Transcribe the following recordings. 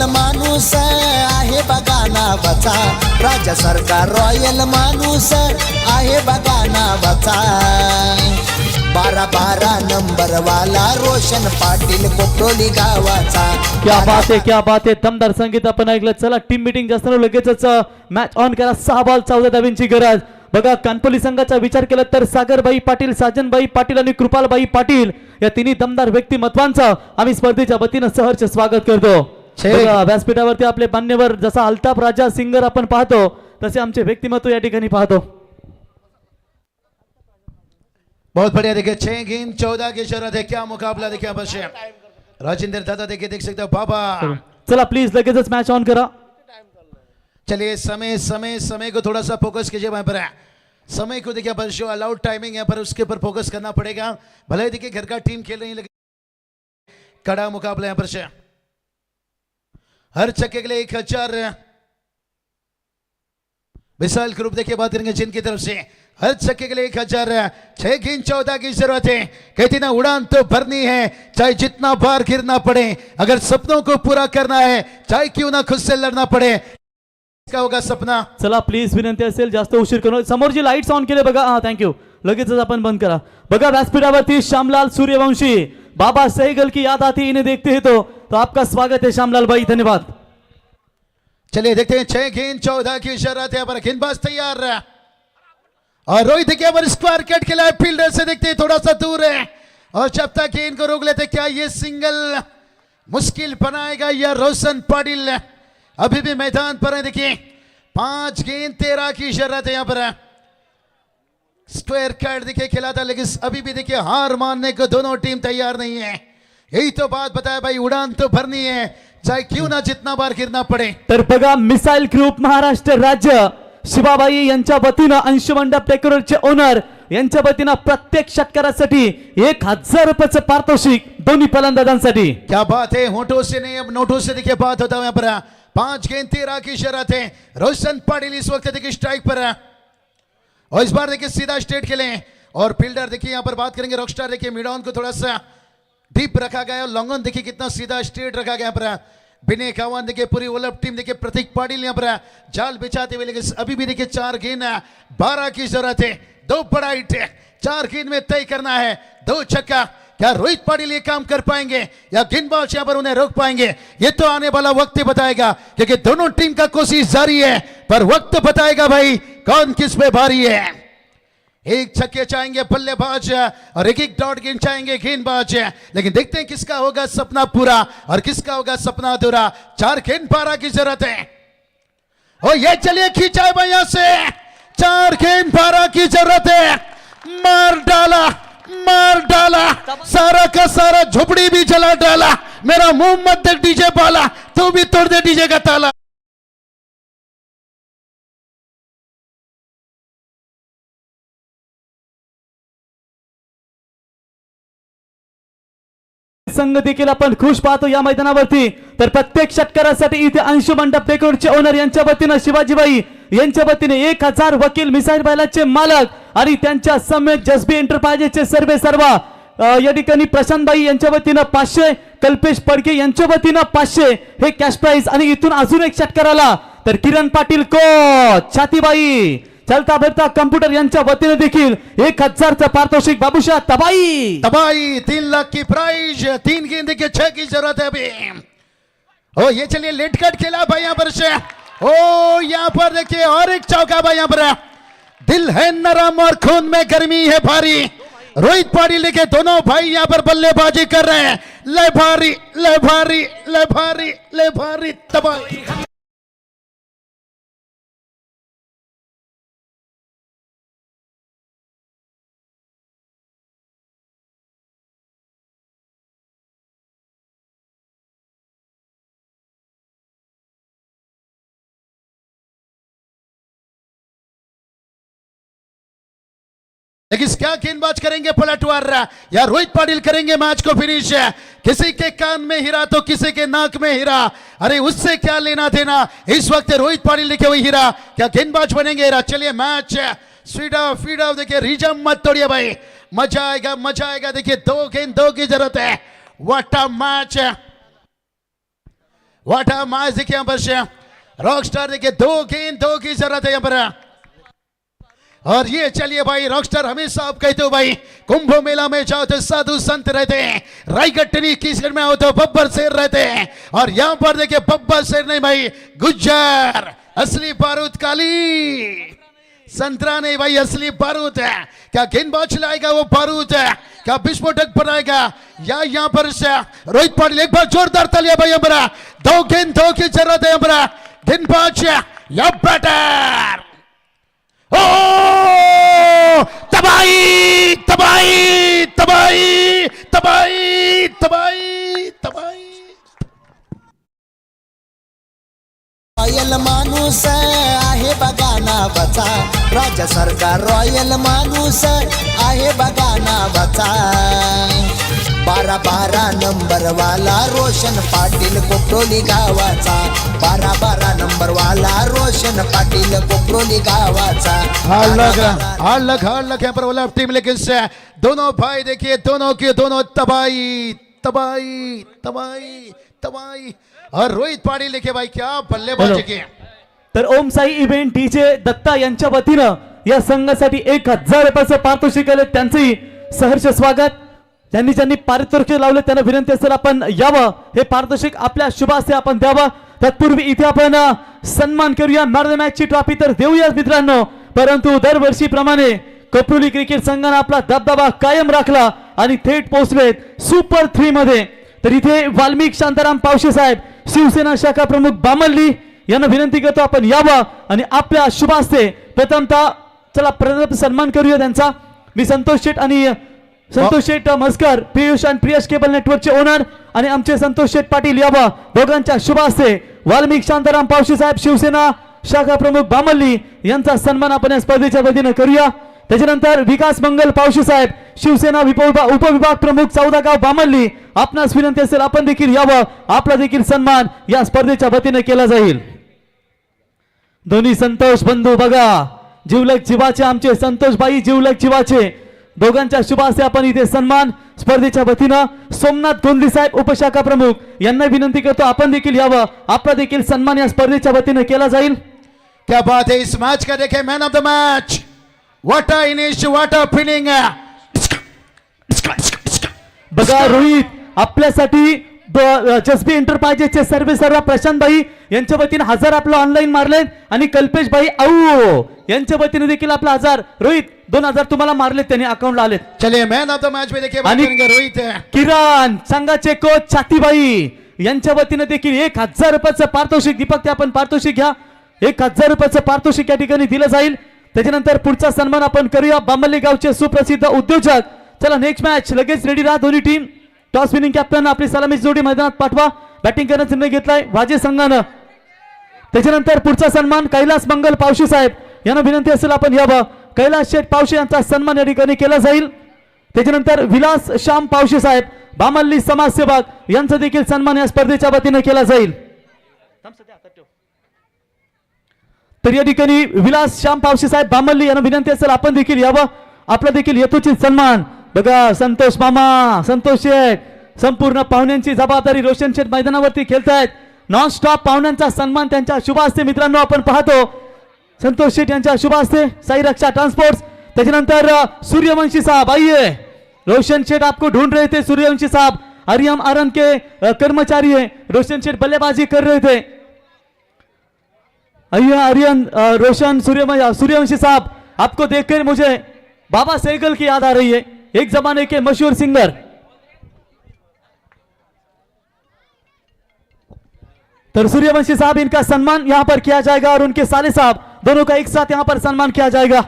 माणूस आहे बघा नावाचा, राज्य सरकार रॉयल माणूस आहे बघा नावाचा, 12 नंबर वाला रोशन पाटील कोटोली गावाचा. क्या बात आहे दमदार संगीत आपण ऐकलं. चला टीम मीटिंग जास्त लगेचच मॅच ऑन करा. 6 बॉल 14 धावांची गरज. बघा कानपल्ली संघाचा विचार केला तर सागरबाई पाटील, साजनबाई पाटील आणि कृपालबाई पाटील या तिन्ही दमदार व्यक्तिमत्वांचं आम्ही स्पर्धेच्या वतीनं सहर्ष स्वागत करतो. व्यासपीठावरती आपले मान्यवर जसा अल्ताफ राजा सिंगर आपण पाहतो तसे आमचे व्यक्तिमत्व या ठिकाणी पाहतो. बहुत बढ़िया. देखिए 6 गेंद 14 की शरत है. क्या मुकाबला देखिए आपस में. राजेंद्र दादा देखिए देख सकते हो बाबा. चला प्लीज लगेचच मॅच ऑन करा. चलिए समय को थोड़ा सा फोकस कीजिए. वहां पर समय को देखिए पर शो अलाउड टाइमिंग है पर उसके ऊपर फोकस करना पड़ेगा. भले देखिए घर का टीम खेल रही है लेकिन कड़ा मुकाबला यहाँ पर से. हर छक्के के लिए 1000 विशाल ग्रुप देखिए बात करेंगे जिनकी तरफ से हर छक्के के लिए 1000. 6 गेंद 14 की जरूरत है. कहती ना उड़ान तो भरनी है चाहे जितना बार गिरना पड़े. अगर सपनों को पूरा करना है चाहे क्यों ना खुद से लड़ना पड़े. क्या होगा सपना. चला प्लीज विनंती असेल जास्त उशीर करू. समोरची लाईट्स ऑन केले बघा. हा थँक्यू. लगेचच आपण बंद करा. बघा व्यासपीठावरती श्यामलाल सूर्यवंशी. बाबा सहगल की याद आती इन्हें देखते हैं तो आपका स्वागत है श्यामलाल भाई. धन्यवाद. चलिए देखते हैं 6 गेंद 14 की शरत है पर गेंदबाज तैयार और रोहित देखिए पर स्क्वायर कट खेला है. फील्डर से देखते हैं थोड़ा सा दूर है और जब तक गेंद को रोक लेते क्या ये सिंगल मुश्किल बनाएगा या रोशन पाटिल अभी भी मैदान पर है. देखिए 5 गेंद 13 की शरत है. यहाँ पर स्क्वायर कट देखिए खेला था लेकिन अभी भी देखिए हार मानने को दोनों टीम तैयार नहीं है. यही तो बात बताया भाई उड़ान तो भरनी है चाहे क्यों ना जितना बार गिरना पडे. तर बघा मिसाईल ग्रुप महाराष्ट्र राज्य शिवाबाई यांच्या वतीनं अंशुमंडप टेकरचे ओनर यांच्या वतीनं प्रत्येक षटकारासाठी 1000 रुपयाचं पारितोषिक दोन्ही फलंदाजांसाठी. क्या बात है. होठों से नहीं अब नोटों से देखिए बात होता है. यहाँ पर 5 गेंद 13 की शरत है. रोशन पाटिल इस वक्त देखिए स्ट्राइक पर और इस बार देखिए सीधा स्ट्रेट खेले और फील्डर देखिए यहाँ पर बात करेंगे रॉकस्टार. देखिए मिड ऑन को थोड़ा सा डीप रखा गया. लॉन्ग ऑन देखिए कितना सीधा स्ट्रेट रखा गया. पर बिने खावान देखिए पूरी ओलप टीम देखिए प्रतीक पाटिल यहाँ पर जाल बिछाते हुए लेकिन अभी भी देखिए 4 गेंद 12 की जरूरत है. 2 बड़ा हिट 4 गेंद में तय करना है. 2 छक्का. क्या रोहित पाटिल ये काम कर पाएंगे या गेंदबाज यहाँ पर उन्हें रोक पाएंगे ये तो आने वाला वक्त ही बताएगा क्योंकि दोनों टीम का कोशिश जारी है पर वक्त बताएगा भाई कौन किस पे भारी है. 1 छक्के चाहेंगे बल्लेबाज और 1 डॉट गेंद चाहेंगे गेंदबाज. लेकिन देखते हैं किसका होगा सपना पूरा और किसका होगा सपना अधूरा. 4 गेंद 12 की जरूरत है. ओ ये चलिए खींचा है भाई यहां से. 4 गेंद 12 की जरूरत है. मार डाला सारा का सारा झोपड़ी भी जला डाला. मेरा मुंह मत देख डीजे पाला तू भी तोड़ दे डीजे का ताला. संघ देखील आपण खुश पाहतो या मैदानावरती. तर प्रत्येक षटकारासाठी इथे अंशुमंडप टेकरचे ओनर यांच्या वतीनं शिवाजीबाई यांच्या वतीने 1000 वकील मिसाईल बैलाचे मालक आणि त्यांच्या समेत जसबी एंटरप्राइजेसचे सर्व या ठिकाणी प्रशांतबाई यांच्या वतीनं 500, कल्पेश पडके यांच्या वतीनं 500 हे कॅश प्राइज आणि इथून अजून एक षटकाराला तर किरण पाटील कोच छातीबाई चलता फिरता कम्प्युटर यांच्या वतीने देखील 1000चं पारितोषिक. बाबूशाह तबाई 3 लाख की प्राइज. 3 गेंद के 6 की जरूरत है अभी. ओ ये चलिए लेट कट खेला भाई यहाँ पर से. ओ यहाँ पर देखिए और एक चौका भाई यहाँ पर. दिल है नरम और खून में गर्मी है भारी. रोहित पाटिल के दोनों भाई यहाँ पर बल्लेबाजी कर रहे हैं. ले भारी तबाही. लेकिन क्या गेंदबाज करेंगे पलटवार या रोहित पाटिल करेंगे मैच को फिनिश. किसी के कान में हीरा तो किसी के नाक में हीरा. अरे उससे क्या लेना देना. इस वक्त रोहित पाटिल लिखे हुए हीरा क्या गेंदबाज बनेंगे हीरा. चलिए मैच फीड ऑफ देखिए रिजम मत तोड़िए भाई. मजा आएगा. देखिए 2 गेंद 2 की जरूरत है. What a match. वाटा मैच देखिए यहाँ पर से रॉकस्टार देखिए दो गेंद दो की जरूरत है यहाँ पर। और ये चलिए भाई रॉकस्टार हमेशा आप कहते हो भाई कुंभ मेला में जाओ तो साधु संत रहते हैं, रायगढ़ की साइड में आओ तो बब्बर शेर रहते हैं, और यहाँ पर देखिए बब्बर शेर नहीं भाई गुज्जर असली बारूद काली संतरा नहीं भाई असली बारूद है। क्या गेंदबाज चलाएगा वो बारूद है, क्या विस्फोटक बनाएगा या यहाँ पर से रोहित पाटिल एक बार जोरदार तालियां भाई यहाँ दो गेंद दो की जरूरत है यहाँ गेंदबाज या बैटर। ओ तबाही तबाही तबाही तबाही तबाही तबाही। रॉयल माणूस आहे बघा नावाचा, राज्य सरकार रॉयल माणूस आहे बघा नावाचा। 12 नंबर वाला रोशन पाटील कोपरोली गावाचा, 12 नंबर वाला रोशन पाटील कोपरोली गावाचा। हार्ड लक यहाँ पर वाला टीम, लेकिन से दोनों भाई देखिए दोनों के दोनों तबाही तबाही तबाही तबाही। और रोहित पाटील देखिए भाई क्या बल्लेबाजी की। तर ओम साई इव्हेंट डीजे दत्ता यांच्या वतीनं या संघासाठी 1000 रुपयाचं पारितोषिक आले, त्यांचंही सहर्ष स्वागत। ज्यांनी पारितोषिक लावले त्यांना विनंती असेल आपण यावं, हे पारितोषिक आपल्या शुभास्ते आपण द्यावं। तत्पूर्वी इथे आपण सन्मान करूया, मॅन ऑफ द मॅचची ट्रॉफी तर देऊया मित्रांनो, परंतु दरवर्षीप्रमाणे कोपरोली क्रिकेट संघाने आपला दबदबा कायम राखला आणि थेट पोहोचलेत सुपर 3 मध्ये। तर इथे वाल्मिक शांताराम पावशे साहेब शिवसेना शाखा प्रमुख बामल्ली यांना विनंती करतो आपण यावं आणि आपल्या शुभास्ते प्रथमतः चला प्रथम सन्मान करूया त्यांचा। मी संतोष शेठ मस्कर पियुष आणि प्रियश केबल नेटवर्कचे ओनर आणि आमचे संतोष शेठ पाटील यावं, दोघांच्या शुभास्ते वाल्मिक शांताराम पावशे साहेब शिवसेना शाखा प्रमुख बामल्ली यांचा सन्मान आपण या स्पर्धेच्या वतीने करूया। त्याच्यानंतर विकास मंगल पावशे साहेब शिवसेना उपविभाग प्रमुख 14 गाव बामल्ली, आपणास विनंती असेल आपण देखील यावं, आपला देखील सन्मान या स्पर्धेच्या वतीने केला जाईल। दोन्ही संतोष बंधू बघा, जीवलग जीवाचे आमचे संतोष भाई जीवलग जीवाचे, दोघांच्या शुभास्ते आपण इथे सन्मान स्पर्धेच्या वतीनं। सोमनाथ गोंदली साहेब उपशाखा प्रमुख यांना विनंती करतो आपण देखील यावं, आपला देखील सन्मान या स्पर्धेच्या वतीने केला जाईल। क्या बात है इस मैच का, देखे man of the match what a finish what a finishing. बघा रोहित आपल्यासाठी जसबी एंटरप्राइजेसचे सर्व प्रशांत भाई यांच्या वतीने 1000 आपलं ऑनलाईन मारलेत आणि कल्पेश भाई औ यांच्या वतीने देखील आपला 1000 रोहित 2000 तुम्हाला मारलेत, त्यांनी अकाउंटला आलेत। चलिए मैन ऑफ द मैच में देखिए रोहित है। किरण संघाचे कोच छातीबाई यांच्या वतीने देखील 1000 रुपयाचं पारितोषिक, दीपक ते आपण पारितोषिक घ्या, 1000 रुपयाचं पारितोषिक या ठिकाणी दिलं जाईल। त्याच्यानंतर पुढचा सन्मान आपण करूया बामल्ली गावचे सुप्रसिद्ध उद्योजक। चला नेक्स्ट मॅच लगेच रेडी राहा दोन्ही टीम। टॉस विनिंग कॅप्टन आपली सलामी जोडी मैदानात पाठवा, बॅटिंग करण्याचा निर्णय घेतलाय वाजे संघानं। त्याच्यानंतर पुढचा सन्मान कैलास मंगल पावशे साहेब यांना विनंती असेल आपण यावं, कैलास शेठ पावशे यांचा सन्मान या ठिकाणी केला जाईल। त्याच्यानंतर विलास श्याम पावशे साहेब बामल्ली समाजसेवक यांचा देखील सन्मान या स्पर्धेच्या वतीने केला जाईल। तर या ठिकाणी विलास श्याम पावशे साहेब बामल्ली यांना विनंती असेल आपण देखील यावं, आपला देखील यथोचित सन्मान। बघा संतोष मामा संतोष शेठ संपूर्ण पाहुण्यांची जबाबदारी रोशन शेठ मैदानावरती खेळतायत, नॉन स्टॉप पाहुण्यांचा सन्मान त्यांच्या शुभास्ते मित्रांनो आपण पाहतो। संतोष शेठ यांच्या शुभास्ते साई रक्षा ट्रांसपोर्ट्स। त्याच्यानंतर सूर्यवंशी साहब आइए, रोशन शेठ आपको ढूंढ रहे थे, सूर्यवंशी साहब आर्यम आरन के कर्मचारी है, रोशन शेठ बल्लेबाजी कर रहे थे। आइए आर्यन रोशन सूर्यवंशी साहब, आपको देखकर मुझे बाबा सहगल की याद आ रही है, एक जमाने के मशहूर सिंगर। तो सूर्यवंशी साहब इनका सम्मान यहां पर किया जाएगा और उनके साले साहब दोनों का एक साथ यहां पर सम्मान किया जाएगा।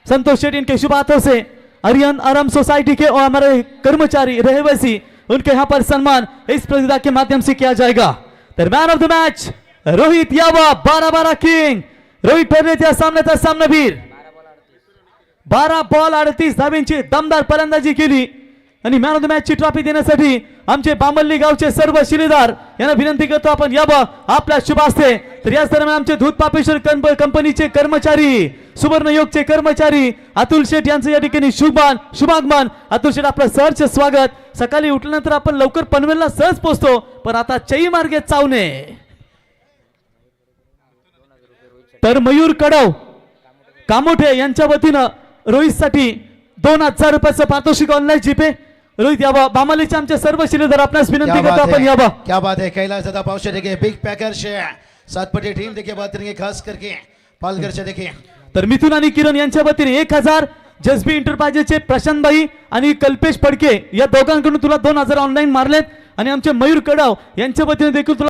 संतोष शेट्टी इनके शुभ हाथों से आर्यन आराम सोसाइटी के और हमारे कर्मचारी रहवासी उनके यहां पर सम्मान इस प्रतियोगिता के माध्यम से किया जाएगा। तो man of the match Rohit यावा 12 किंग, रोहित ठरले त्या सामन्याचा सामनावीर। 12 बॉल 38 धावांची दमदार फलंदाजी केली आणि मॅन ऑफ द मॅच ची ट्रॉफी देण्यासाठी आमचे बामल्ली गावचे सर्व शिलेदार यांना विनंती करतो आपण यावं आपल्या शुभ हस्ते। तर याच दरम्यान आमचे दूध पापेश्वर कंपनीचे कर्मचारी सुवर्णयोगचे कर्मचारी अतुल शेठ यांचं या ठिकाणी शुभागमन। अतुल शेठ आपलं सहर्ष स्वागत। सकाळी उठल्यानंतर आपण लवकर पनवेलला सहज पोहोचतो, पण आता चई मार्गे चावणे तर मयूर कडाव कामोठे यांच्या वतीनं रोहितसाठी 2000 रुपयाचं पारितोषिक ऑनलाईन जीपे. रोहित यावा बामालीचे आमचे सर्व शिलेदार आपणास विनंती करतो आपण यावा. क्या बात है कैलाश दादा पावशे देखिए बिग पैकर से सातपटी टीम देखिए बात करेंगे खास करके पालघर से देखिए. तर मिथुन आणि किरण यांच्या वतीने 1000, जसबी इंटरप्राइजेसचे प्रशांत भाई आणि कल्पेश फडके या दोघांकडून तुला 2000 ऑनलाईन मारलेत आणि आमचे मयूर कडाव यांच्या वतीने देखील तुला